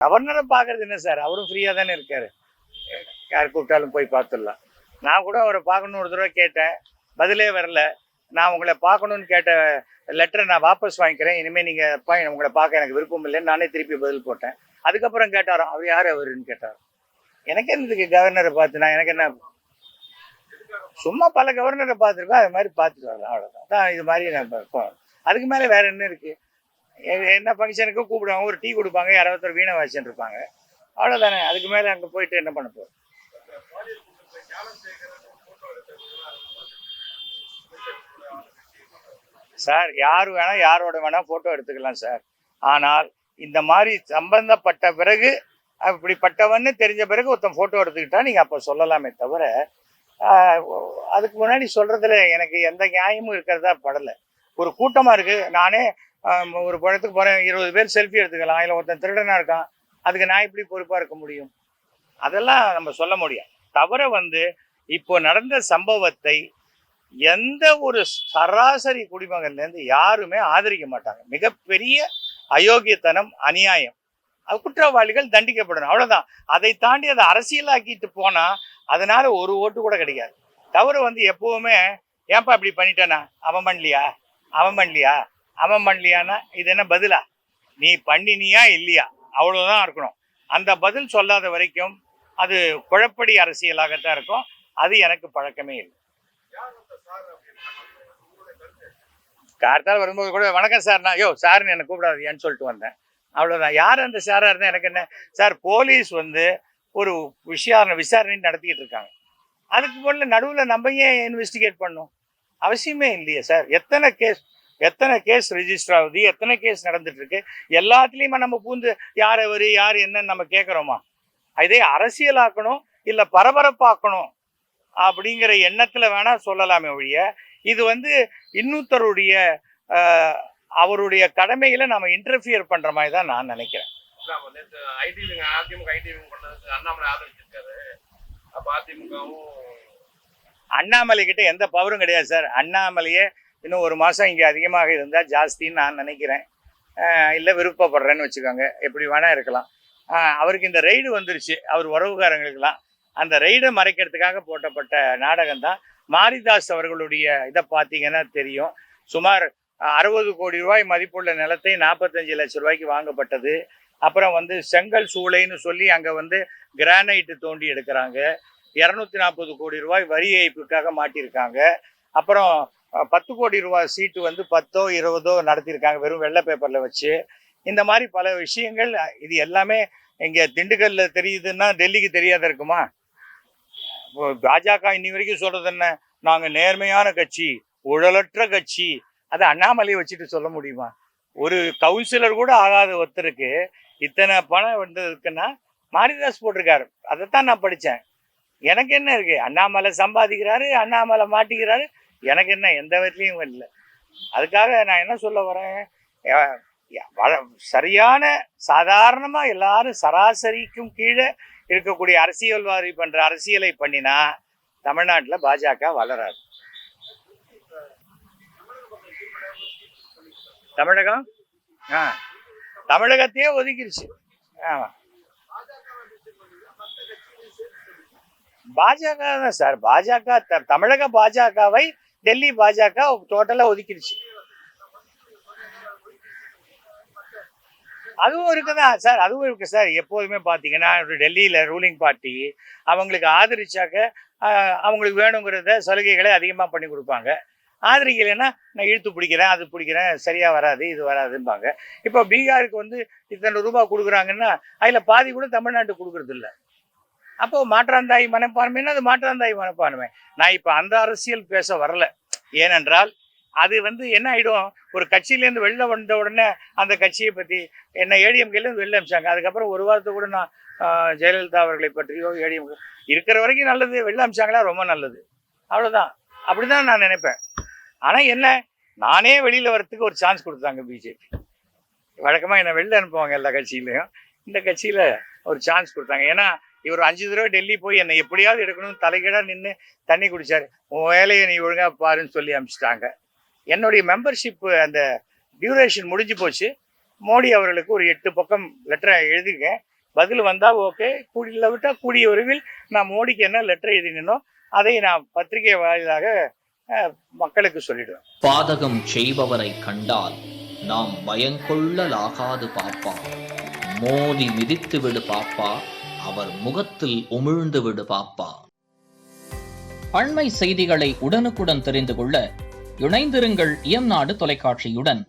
கவர்னரை பார்க்கறது என்ன சார், அவரும் ஃப்ரீயாக தானே இருக்காரு, யார் கூப்பிட்டாலும் போய் பார்த்துடலாம். நான் கூட அவரை பார்க்கணுன்னு ஒரு தடவை கேட்டேன், பதிலே வரல. நான் உங்களை பார்க்கணுன்னு கேட்ட லெட்டரை நான் வாபஸ் வாங்கிக்கிறேன், இனிமேல் நீங்கள் உங்களை பார்க்க எனக்கு விருப்பம் இல்லைன்னு நானே திருப்பி பதில் போட்டேன். அதுக்கப்புறம் கேட்டாராம், அவர் யார் அவருன்னு கேட்டார். எனக்கு என்னதுக்கு கவர்னரை பார்த்து, நான் எனக்கு என்ன, சும்மா பல கவர்னரை பார்த்துருக்கோம், அது மாதிரி பார்த்துட்டு வரலாம், அவ்வளோதான். இது மாதிரி நான் அதுக்கு மேலே வேற என்ன இருக்குது? என்ன ஃபங்க்ஷனுக்கு கூப்பிடுவாங்க, ஒரு டீ கொடுப்பாங்க, யாராவது வீணை வாசிச்சுட்டு இருப்பாங்க, அவ்வளோதானே. அதுக்கு மேலே அங்கே போயிட்டு என்ன பண்ண போகிறோம்? சார், யார் வேணா யாரோட வேணா ஃபோட்டோ எடுத்துக்கலாம் சார். ஆனால் இந்த மாதிரி சம்பந்தப்பட்ட பிறகு, அப்படிப்பட்டவன்னு தெரிஞ்ச பிறகு ஒருத்தன் ஃபோட்டோ எடுத்துக்கிட்டா நீங்கள் அப்போ சொல்லலாமே தவிர, அதுக்கு முன்னாடி சொல்கிறதுல எனக்கு எந்த நியாயமும் இருக்கிறதா படலை. ஒரு கூட்டமாக இருக்குது, நானே ஒரு படத்துக்கு போகிறேன், 20 பேர் செல்ஃபி எடுத்துக்கலாம், இல்லை ஒருத்தன் திருடனாக இருக்கான், அதுக்கு நான் எப்படி பொறுப்பாக இருக்க முடியும்? அதெல்லாம் நம்ம சொல்ல முடியும். தவிர இப்போ நடந்த சம்பவத்தை எந்த ஒரு சராசரி குடிமகன்லேருந்து யாருமே ஆதரிக்க மாட்டாங்க. மிகப்பெரிய அயோக்கியத்தனம், அநியாயம். குற்றவாளிகள் தண்டிக்கப்படணும், அவ்வளோதான். அதை தாண்டி அதை அரசியலாக்கிட்டு போனால் அதனால ஒரு ஓட்டு கூட கிடைக்காது. தவிர எப்போவுமே ஏன்பா இப்படி பண்ணிட்டேனா, அவன் பண்ணலையானா இது என்ன பதிலா? நீ பண்ணினியா இல்லையா, அவ்வளோதான் இருக்கணும். அந்த பதில் சொல்லாத வரைக்கும் அது குழப்படி அரசியலாகத்தான் இருக்கும். அது எனக்கு பழக்கமே இல்லை. கார்த்தால் வரும்போது கூட வணக்கம் சார்னா, சார்னு என்னை கூப்பிடாது ஏன்னு சொல்லிட்டு வந்தேன், அவ்வளோதான். யார் அந்த சாராக இருந்தால் எனக்கு என்ன சார்? போலீஸ் ஒரு விசாரணை நடத்திக்கிட்டு இருக்காங்க. அதுக்கு முதல்ல நடுவில் நம்ம ஏன் இன்வெஸ்டிகேட் பண்ணணும்? அவசியமே இல்லையே சார். எத்தனை கேஸ் ரெஜிஸ்டர் ஆகுது, எத்தனை கேஸ் நடந்துட்டு இருக்கு, எல்லாத்துலேயுமே நம்ம பூந்து யார் அவர் யார் என்னன்னு நம்ம கேட்குறோமா? இதே அரசியலாக்கணும் இல்லை பரபரப்பாக்கணும் அப்படிங்கிற எண்ணத்தில் வேணா சொல்லலாமே ஒழிய, இது இன்னொருத்தருடைய அவருடைய கடமைகளை நம்ம இன்டர்ஃபியர் பண்ற மாதிரி தான் நான் நினைக்கிறேன். அண்ணாமலை கிட்ட எந்த பவரும் கிடையாது சார். அண்ணாமலையே இன்னும் ஒரு மாதம் இங்கே அதிகமாக இருந்தால் ஜாஸ்தின்னு நான் நினைக்கிறேன். இல்லை விருப்பப்படுறேன்னு வச்சுக்கோங்க, எப்படி வேணால் இருக்கலாம். அவருக்கு இந்த ரெய்டு வந்துருச்சு, அவர் உறவுகாரங்களுக்கெல்லாம். அந்த ரெய்டை மறைக்கிறதுக்காக போட்டப்பட்ட நாடகம் தான். மாரிதாஸ் அவர்களுடைய இதை பார்த்தீங்கன்னா தெரியும். சுமார் 60 கோடி ரூபாய் மதிப்புள்ள நிலத்தை 45 லட்சம் ரூபாய்க்கு வாங்கப்பட்டது. அப்புறம் செங்கல் சூளைன்னு சொல்லி அங்கே கிரானைட்டு தோண்டி எடுக்கிறாங்க. 240 கோடி ரூபாய் வரி ஏய்ப்புக்காக மாட்டியிருக்காங்க. அப்புறம் 10 கோடி ரூபாய் சீட்டு 10ஓ 20ஓ நடத்தியிருக்காங்க, வெறும் வெள்ளை பேப்பரில் வச்சு. இந்த மாதிரி பல விஷயங்கள். இது எல்லாமே இங்கே திண்டுக்கல்ல தெரியுதுன்னா டெல்லிக்கு தெரியாத இருக்குமா? பாஜக இன்னி வரைக்கும் சொல்றது என்ன? நாங்கள் நேர்மையான கட்சி, ஊழலற்ற கட்சி. அதை அண்ணாமலையை வச்சுட்டு சொல்ல முடியுமா? ஒரு கவுன்சிலர் கூட ஆகாத ஒருத்தருக்கு இத்தனை பணம் வந்ததுக்குன்னா மாரிதாஸ் போட்டிருக்காரு. அதைத்தான் நான் படித்தேன். எனக்கு என்ன இருக்கு? அண்ணாமலை சம்பாதிக்கிறாரு, அண்ணாமலை மாட்டிக்கிறாரு, எனக்கு என்ன, எந்த விதத்துலையும் இல்லை. அதுக்காக நான் என்ன சொல்ல வரேன், சரியான சாதாரணமாக எல்லாரும் சராசரிக்கும் கீழே இருக்கக்கூடிய அரசியல்வாதி பண்ற அரசியலை பண்ணினா தமிழ்நாட்டில் பாஜக வளராது. தமிழகத்தையே ஒதுக்கிடுச்சு. பாஜக தான் சார். தமிழக பாஜகவை டெல்லி பாஜக டோட்டலா ஒதுக்கிடுச்சு. அதுவும் இருக்குதான் சார், அதுவும் இருக்கு சார். எப்போதுமே பார்த்தீங்கன்னா டெல்லியில் ரூலிங் பார்ட்டி அவங்களுக்கு ஆதரிச்சாக்க அவங்களுக்கு வேணுங்கிறத சலுகைகளை அதிகமாக பண்ணி கொடுப்பாங்க. ஆதரிக்கலைன்னா நான் இழுத்து பிடிக்கிறேன், அது பிடிக்கிறேன், சரியாக வராது, இது வராதும்பாங்க. இப்போ பீகாருக்கு இத்தனை ரூபாய் கொடுக்குறாங்கன்னா அதில் பாதி கூட தமிழ்நாட்டுக்கு கொடுக்குறது இல்லை. அப்போ மாற்றாந்தாய் மனப்பான்மைன்னா அது மாற்றாந்தாய் மனப்பான்மை. நான் இப்போ அந்த அரசியல் பேச வரல. ஏனென்றால் அது என்ன ஆகிடும், ஒரு கட்சியிலேருந்து வெளில வந்த உடனே அந்த கட்சியை பற்றி என்ன ஏடிஎம்கேலேருந்து வெளில அமிச்சாங்க. அதுக்கப்புறம் ஒரு வாரத்தை கூட நான் ஜெயலலிதா அவர்களை பற்றியோ ஏடிஎம்கே இருக்கிற வரைக்கும் நல்லது, வெளில அமிச்சாங்களா ரொம்ப நல்லது, அவ்வளோதான். அப்படி தான் நான் நினைப்பேன். ஆனால் என்ன, நானே வெளியில் வரத்துக்கு ஒரு சான்ஸ் கொடுத்தாங்க பிஜேபி. வழக்கமாக என்னை வெளில அனுப்புவாங்க எல்லா கட்சியிலையும், இந்த கட்சியில் ஒரு சான்ஸ் கொடுத்தாங்க. ஏன்னா இவர் 5 தடவை டெல்லி போய் என்னை எப்படியாவது எடுக்கணும்னு தலைகீழாக நின்று தண்ணி குடிச்சார். உன் வேலையை நீ ஒழுங்காக பாருன்னு சொல்லி அனுப்பிச்சிட்டாங்க. என்னுடைய மெம்பர்ஷிப் அந்த டியூரேஷன் முடிஞ்சு போச்சு. மோடி அவர்களுக்கு ஒரு 8 பக்கம் லெட்டரை எழுதியிருக்கேன். பதில் வந்தால் ஓகே, கூடியில் விட்டால் கூடிய விரைவில் நான் மோடிக்கு என்ன லெட்டர் எழுதினோ அதை நான் பத்திரிகை வாயிலாக மக்களுக்கு சொல்லிடுவேன். பாதகம் செய்பவரை கண்டால் நாம் பயங்கொள்ளலாகாது பாப்பா, மோதி மிதித்து விடு பாப்பா, அவர் முகத்தில் உமிழ்ந்து விடு பாப்பா. அண்மை செய்திகளை உடனுக்குடன் தெரிந்து கொள்ள இணைந்திருங்கள் இயம்நாடு தொலைக்காட்சியுடன்.